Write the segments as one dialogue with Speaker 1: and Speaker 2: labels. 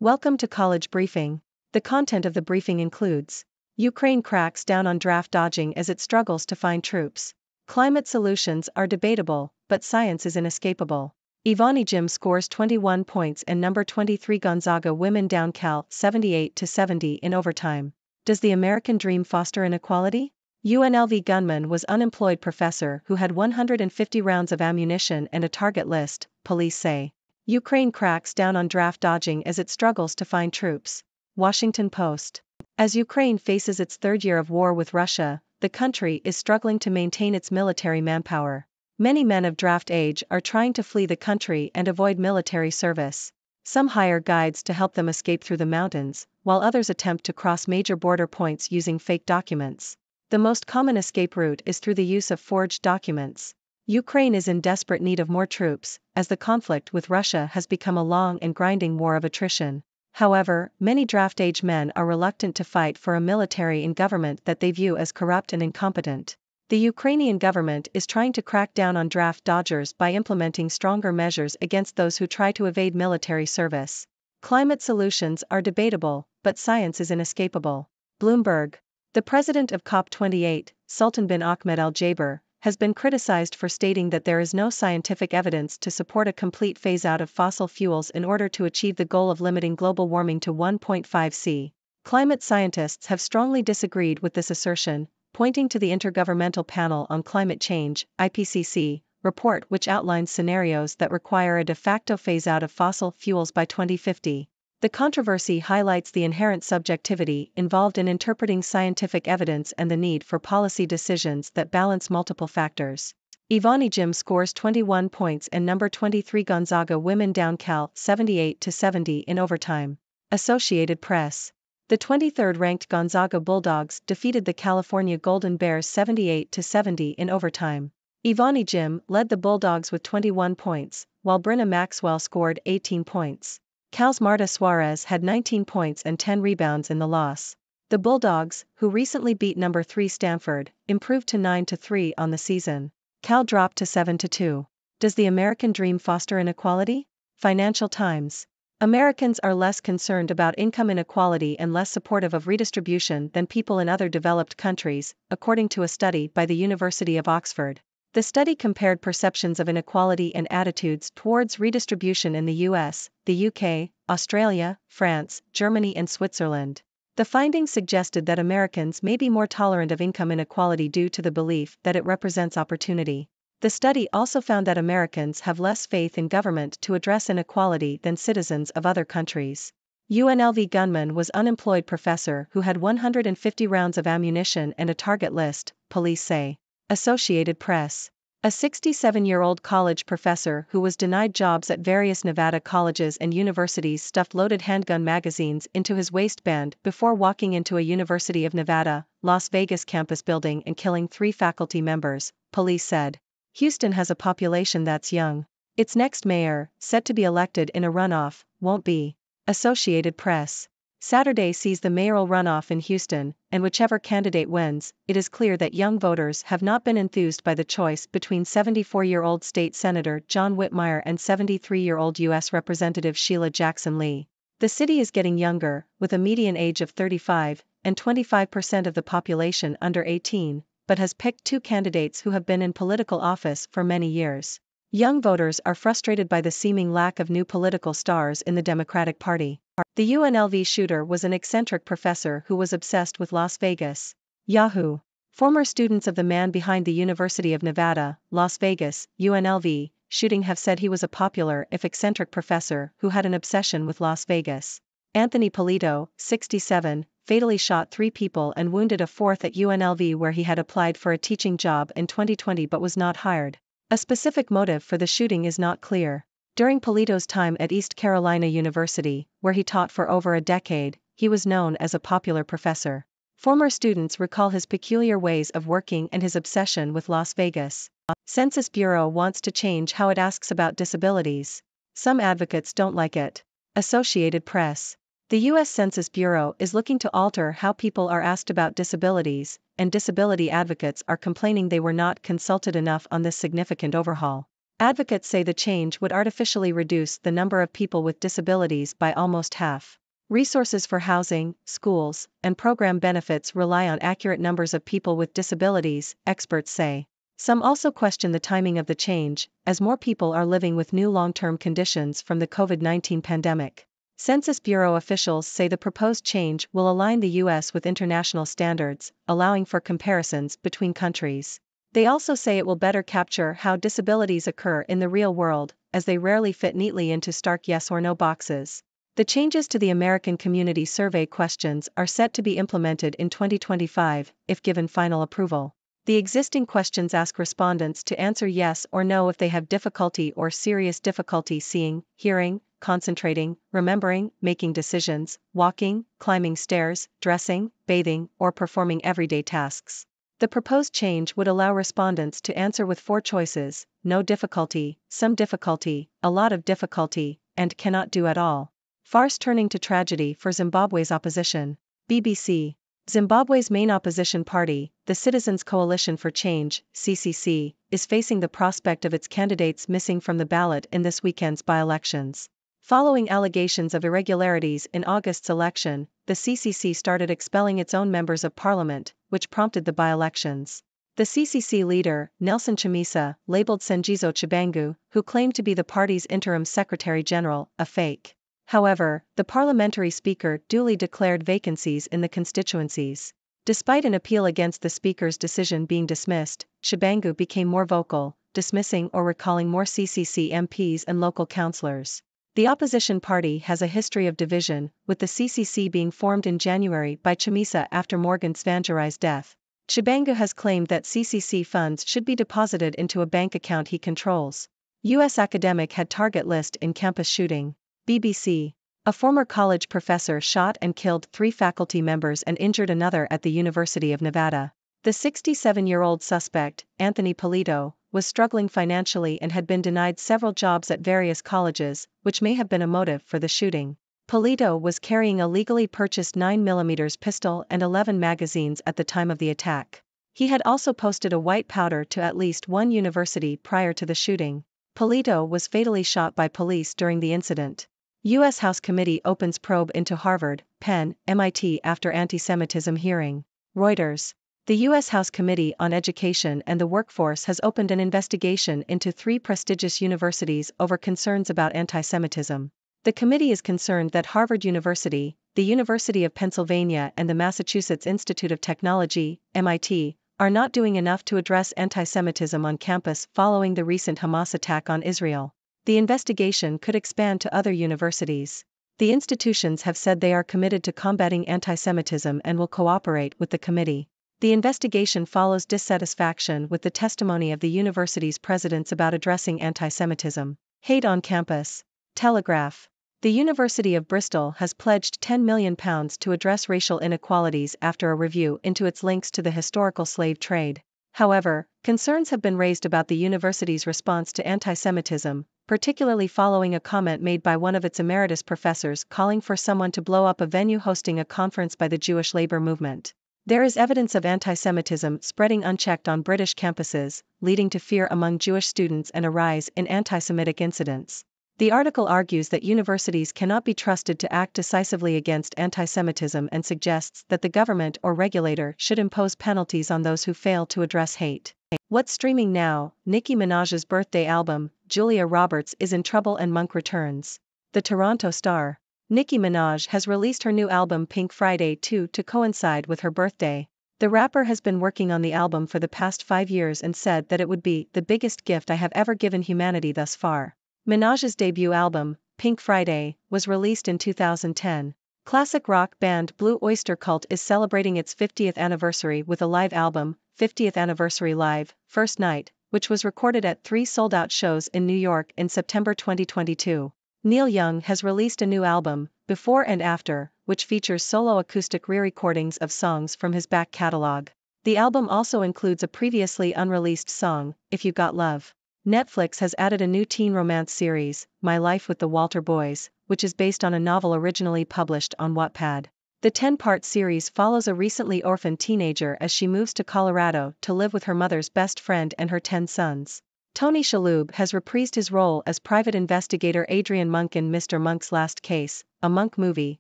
Speaker 1: Welcome to College Briefing. The content of the briefing includes: Ukraine cracks down on draft dodging as it struggles to find troops. Climate solutions are debatable, but science is inescapable. Ivani Jim scores 21 points and number 23 Gonzaga women down Cal 78-70 in overtime. Does the American dream foster inequality? UNLV gunman was unemployed professor who had 150 rounds of ammunition and a target list, police say. Ukraine cracks down on draft dodging as it struggles to find troops. Washington Post. As Ukraine faces its third year of war with Russia, the country is struggling to maintain its military manpower. Many men of draft age are trying to flee the country and avoid military service. Some hire guides to help them escape through the mountains, while others attempt to cross major border points using fake documents. The most common escape route is through the use of forged documents. Ukraine is in desperate need of more troops, as the conflict with Russia has become a long and grinding war of attrition. However, many draft-age men are reluctant to fight for a military and government that they view as corrupt and incompetent. The Ukrainian government is trying to crack down on draft dodgers by implementing stronger measures against those who try to evade military service. Climate solutions are debatable, but science is inescapable. Bloomberg. The president of COP28, Sultan bin Ahmed Al Jaber, has been criticized for stating that there is no scientific evidence to support a complete phase-out of fossil fuels in order to achieve the goal of limiting global warming to 1.5 C. Climate scientists have strongly disagreed with this assertion, pointing to the Intergovernmental Panel on Climate Change (IPCC) report which outlines scenarios that require a de facto phase-out of fossil fuels by 2050. The controversy highlights the inherent subjectivity involved in interpreting scientific evidence and the need for policy decisions that balance multiple factors. Ivani Jim scores 21 points and number 23 Gonzaga women down Cal 78-70 in overtime. Associated Press. The 23rd-ranked Gonzaga Bulldogs defeated the California Golden Bears 78-70 in overtime. Ivani Jim led the Bulldogs with 21 points, while Brenna Maxwell scored 18 points. Cal's Marta Suarez had 19 points and 10 rebounds in the loss. The Bulldogs, who recently beat number 3 Stanford, improved to 9-3 on the season. Cal dropped to 7-2. Does the American dream foster inequality? Financial Times. Americans are less concerned about income inequality and less supportive of redistribution than people in other developed countries, according to a study by the University of Oxford. The study compared perceptions of inequality and attitudes towards redistribution in the US, the UK, Australia, France, Germany and Switzerland. The findings suggested that Americans may be more tolerant of income inequality due to the belief that it represents opportunity. The study also found that Americans have less faith in government to address inequality than citizens of other countries. UNLV gunman was unemployed professor who had 150 rounds of ammunition and a target list, police say. Associated Press. A 67-year-old college professor who was denied jobs at various Nevada colleges and universities stuffed loaded handgun magazines into his waistband before walking into a University of Nevada, Las Vegas campus building and killing 3 faculty members, police said. Houston has a population that's young. Its next mayor, set to be elected in a runoff, won't be. Associated Press. Saturday sees the mayoral runoff in Houston, and whichever candidate wins, it is clear that young voters have not been enthused by the choice between 74-year-old state senator John Whitmire and 73-year-old U.S. Representative Sheila Jackson Lee. The city is getting younger, with a median age of 35, and 25% of the population under 18, but has picked 2 candidates who have been in political office for many years. Young voters are frustrated by the seeming lack of new political stars in the Democratic Party. The UNLV shooter was an eccentric professor who was obsessed with Las Vegas. Yahoo! Former students of the man behind the University of Nevada, Las Vegas, UNLV, shooting have said he was a popular if eccentric professor who had an obsession with Las Vegas. Anthony Polito, 67, fatally shot 3 people and wounded a 4th at UNLV where he had applied for a teaching job in 2020 but was not hired. A specific motive for the shooting is not clear. During Polito's time at East Carolina University, where he taught for over a decade, he was known as a popular professor. Former students recall his peculiar ways of working and his obsession with Las Vegas. Census Bureau wants to change how it asks about disabilities. Some advocates don't like it. Associated Press. The U.S. Census Bureau is looking to alter how people are asked about disabilities, and disability advocates are complaining they were not consulted enough on this significant overhaul. Advocates say the change would artificially reduce the number of people with disabilities by almost half. Resources for housing, schools, and program benefits rely on accurate numbers of people with disabilities, experts say. Some also question the timing of the change, as more people are living with new long-term conditions from the COVID-19 pandemic. Census Bureau officials say the proposed change will align the U.S. with international standards, allowing for comparisons between countries. They also say it will better capture how disabilities occur in the real world, as they rarely fit neatly into stark yes or no boxes. The changes to the American Community Survey questions are set to be implemented in 2025, if given final approval. The existing questions ask respondents to answer yes or no if they have difficulty or serious difficulty seeing, hearing, concentrating, remembering, making decisions, walking, climbing stairs, dressing, bathing, or performing everyday tasks. The proposed change would allow respondents to answer with 4 choices: no difficulty, some difficulty, a lot of difficulty, and cannot do at all. Farce turning to tragedy for Zimbabwe's opposition. BBC. Zimbabwe's main opposition party, the Citizens Coalition for Change, CCC, is facing the prospect of its candidates missing from the ballot in this weekend's by-elections. Following allegations of irregularities in August's election, the CCC started expelling its own members of parliament, which prompted the by-elections. The CCC leader, Nelson Chamisa, labeled Sengizo Chibangu, who claimed to be the party's interim secretary-general, a fake. However, the parliamentary speaker duly declared vacancies in the constituencies. Despite an appeal against the speaker's decision being dismissed, Chibangu became more vocal, dismissing or recalling more CCC MPs and local councillors. The opposition party has a history of division, with the CCC being formed in January by Chamisa after Morgan Tsvangirai death. Chibangu has claimed that CCC funds should be deposited into a bank account he controls. U.S. academic had target list in campus shooting. BBC. A former college professor shot and killed 3 faculty members and injured another at the University of Nevada. The 67-year-old suspect, Anthony Polito, was struggling financially and had been denied several jobs at various colleges, which may have been a motive for the shooting. Polito was carrying a legally purchased 9mm pistol and 11 magazines at the time of the attack. He had also posted a white powder to at least one university prior to the shooting. Polito was fatally shot by police during the incident. U.S. House Committee opens probe into Harvard, Penn, MIT after anti-Semitism hearing. Reuters. The U.S. House Committee on Education and the Workforce has opened an investigation into 3 prestigious universities over concerns about anti-Semitism. The committee is concerned that Harvard University, the University of Pennsylvania and the Massachusetts Institute of Technology, MIT, are not doing enough to address anti-Semitism on campus following the recent Hamas attack on Israel. The investigation could expand to other universities. The institutions have said they are committed to combating anti-Semitism and will cooperate with the committee. The investigation follows dissatisfaction with the testimony of the university's presidents about addressing anti-Semitism. Hate on campus. Telegraph. The University of Bristol has pledged £10 million to address racial inequalities after a review into its links to the historical slave trade. However, concerns have been raised about the university's response to anti-Semitism, particularly following a comment made by one of its emeritus professors calling for someone to blow up a venue hosting a conference by the Jewish labor movement. There is evidence of anti-Semitism spreading unchecked on British campuses, leading to fear among Jewish students and a rise in anti-Semitic incidents. The article argues that universities cannot be trusted to act decisively against anti-Semitism and suggests that the government or regulator should impose penalties on those who fail to address hate. What's streaming now? Nicki Minaj's birthday album, Julia Roberts is in trouble and Monk returns. The Toronto Star. Nicki Minaj has released her new album Pink Friday 2 to coincide with her birthday. The rapper has been working on the album for the past 5 years and said that it would be the biggest gift I have ever given humanity thus far. Minaj's debut album, Pink Friday, was released in 2010. Classic rock band Blue Oyster Cult is celebrating its 50th anniversary with a live album, 50th Anniversary Live, First Night, which was recorded at 3 sold-out shows in New York in September 2022. Neil Young has released a new album, Before and After, which features solo acoustic re-recordings of songs from his back catalog. The album also includes a previously unreleased song, If You Got Love. Netflix has added a new teen romance series, My Life with the Walter Boys, which is based on a novel originally published on Wattpad. The 10-part series follows a recently orphaned teenager as she moves to Colorado to live with her mother's best friend and her 10 sons. Tony Shalhoub has reprised his role as private investigator Adrian Monk in Mr. Monk's Last Case, a Monk movie,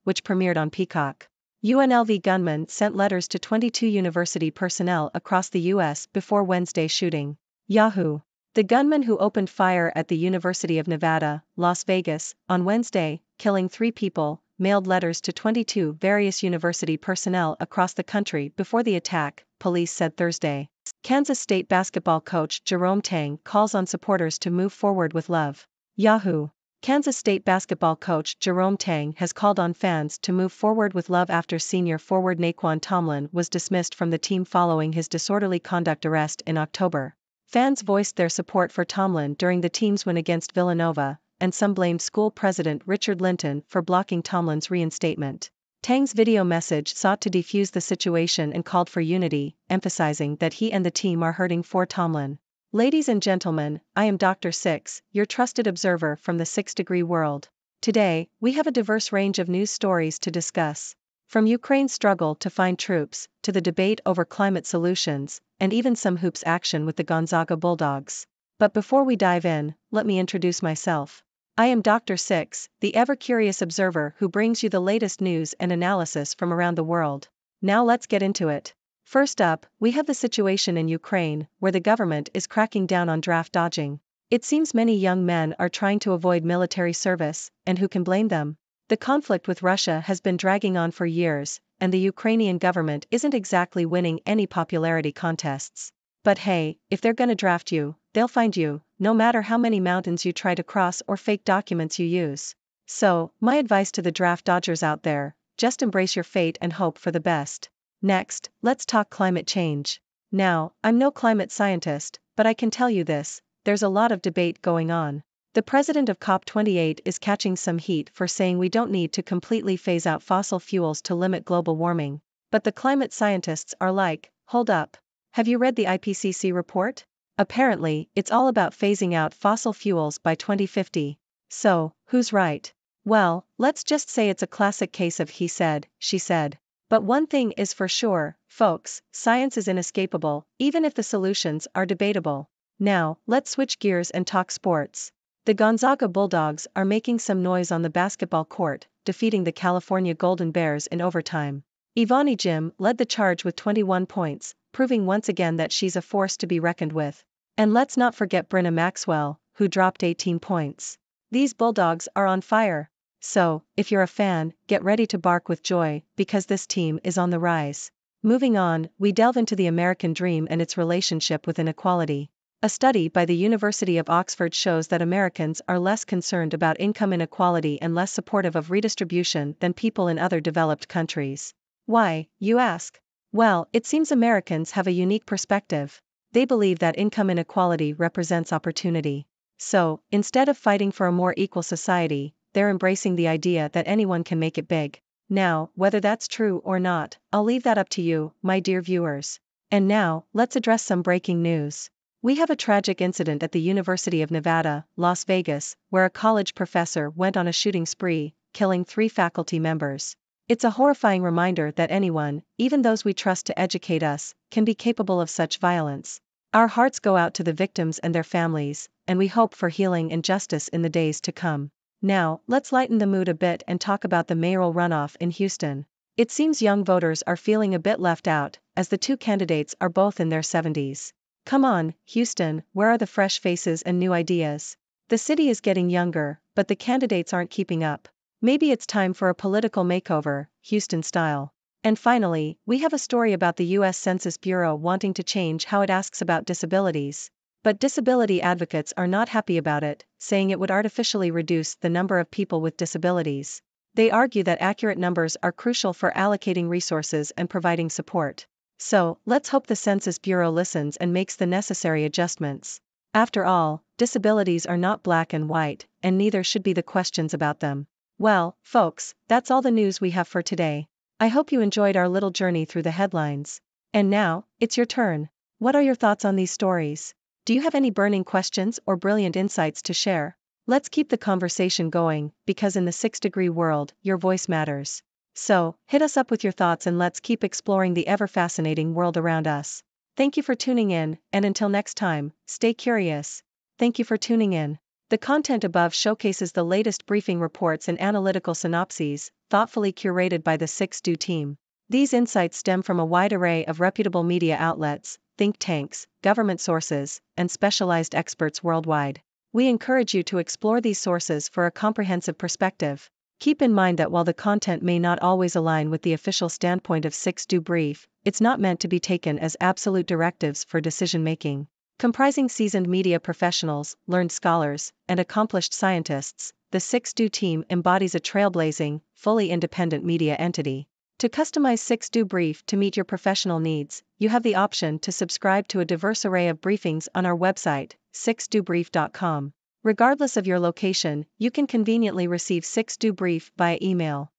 Speaker 1: which premiered on Peacock. UNLV gunman sent letters to 22 university personnel across the U.S. before Wednesday's shooting. Yahoo! The gunman who opened fire at the University of Nevada, Las Vegas, on Wednesday, killing 3 people, mailed letters to 22 various university personnel across the country before the attack, police said Thursday. Kansas State basketball coach Jerome Tang calls on supporters to move forward with love. Yahoo! Kansas State basketball coach Jerome Tang has called on fans to move forward with love after senior forward Naquan Tomlin was dismissed from the team following his disorderly conduct arrest in October. Fans voiced their support for Tomlin during the team's win against Villanova, and some blamed school president Richard Linton for blocking Tomlin's reinstatement. Tang's video message sought to defuse the situation and called for unity, emphasizing that he and the team are hurting for Tomlin. Ladies and gentlemen, I am Dr. Six, your trusted observer from the 6-degree world. Today, we have a diverse range of news stories to discuss. From Ukraine's struggle to find troops, to the debate over climate solutions, and even some hoops action with the Gonzaga Bulldogs. But before we dive in, let me introduce myself. I am Dr. Six, the ever-curious observer who brings you the latest news and analysis from around the world. Now let's get into it. First up, we have the situation in Ukraine, where the government is cracking down on draft dodging. It seems many young men are trying to avoid military service, and who can blame them? The conflict with Russia has been dragging on for years, and the Ukrainian government isn't exactly winning any popularity contests. But hey, if they're gonna draft you, they'll find you, no matter how many mountains you try to cross or fake documents you use. So, my advice to the draft dodgers out there, just embrace your fate and hope for the best. Next, let's talk climate change. Now, I'm no climate scientist, but I can tell you this, there's a lot of debate going on. The president of COP28 is catching some heat for saying we don't need to completely phase out fossil fuels to limit global warming. But the climate scientists are like, hold up. Have you read the IPCC report? Apparently, it's all about phasing out fossil fuels by 2050. So, who's right? Well, let's just say it's a classic case of he said, she said. But one thing is for sure, folks, science is inescapable, even if the solutions are debatable. Now, let's switch gears and talk sports. The Gonzaga Bulldogs are making some noise on the basketball court, defeating the California Golden Bears in overtime. Ivani Jim led the charge with 21 points, proving once again that she's a force to be reckoned with. And let's not forget Brenna Maxwell, who dropped 18 points. These Bulldogs are on fire. So, if you're a fan, get ready to bark with joy, because this team is on the rise. Moving on, we delve into the American dream and its relationship with inequality. A study by the University of Oxford shows that Americans are less concerned about income inequality and less supportive of redistribution than people in other developed countries. Why, you ask? Well, it seems Americans have a unique perspective. They believe that income inequality represents opportunity. So, instead of fighting for a more equal society, they're embracing the idea that anyone can make it big. Now, whether that's true or not, I'll leave that up to you, my dear viewers. And now, let's address some breaking news. We have a tragic incident at the University of Nevada, Las Vegas, where a college professor went on a shooting spree, killing 3 faculty members. It's a horrifying reminder that anyone, even those we trust to educate us, can be capable of such violence. Our hearts go out to the victims and their families, and we hope for healing and justice in the days to come. Now, let's lighten the mood a bit and talk about the mayoral runoff in Houston. It seems young voters are feeling a bit left out, as the 2 candidates are both in their 70s. Come on, Houston, where are the fresh faces and new ideas? The city is getting younger, but the candidates aren't keeping up. Maybe it's time for a political makeover, Houston style. And finally, we have a story about the U.S. Census Bureau wanting to change how it asks about disabilities. But disability advocates are not happy about it, saying it would artificially reduce the number of people with disabilities. They argue that accurate numbers are crucial for allocating resources and providing support. So, let's hope the Census Bureau listens and makes the necessary adjustments. After all, disabilities are not black and white, and neither should be the questions about them. Well, folks, that's all the news we have for today. I hope you enjoyed our little journey through the headlines. And now, it's your turn. What are your thoughts on these stories? Do you have any burning questions or brilliant insights to share? Let's keep the conversation going, because in the 6-degree world, your voice matters. So, hit us up with your thoughts and let's keep exploring the ever-fascinating world around us. Thank you for tuning in, and until next time, stay curious. Thank you for tuning in. The content above showcases the latest briefing reports and analytical synopses, thoughtfully curated by the 6Do team. These insights stem from a wide array of reputable media outlets, think tanks, government sources, and specialized experts worldwide. We encourage you to explore these sources for a comprehensive perspective. Keep in mind that while the content may not always align with the official standpoint of 6Do Brief, it's not meant to be taken as absolute directives for decision-making. Comprising seasoned media professionals, learned scholars, and accomplished scientists, the 6Do team embodies a trailblazing, fully independent media entity. To customize 6Do Brief to meet your professional needs, you have the option to subscribe to a diverse array of briefings on our website, 6dobrief.com. Regardless of your location, you can conveniently receive 6Do Brief via email.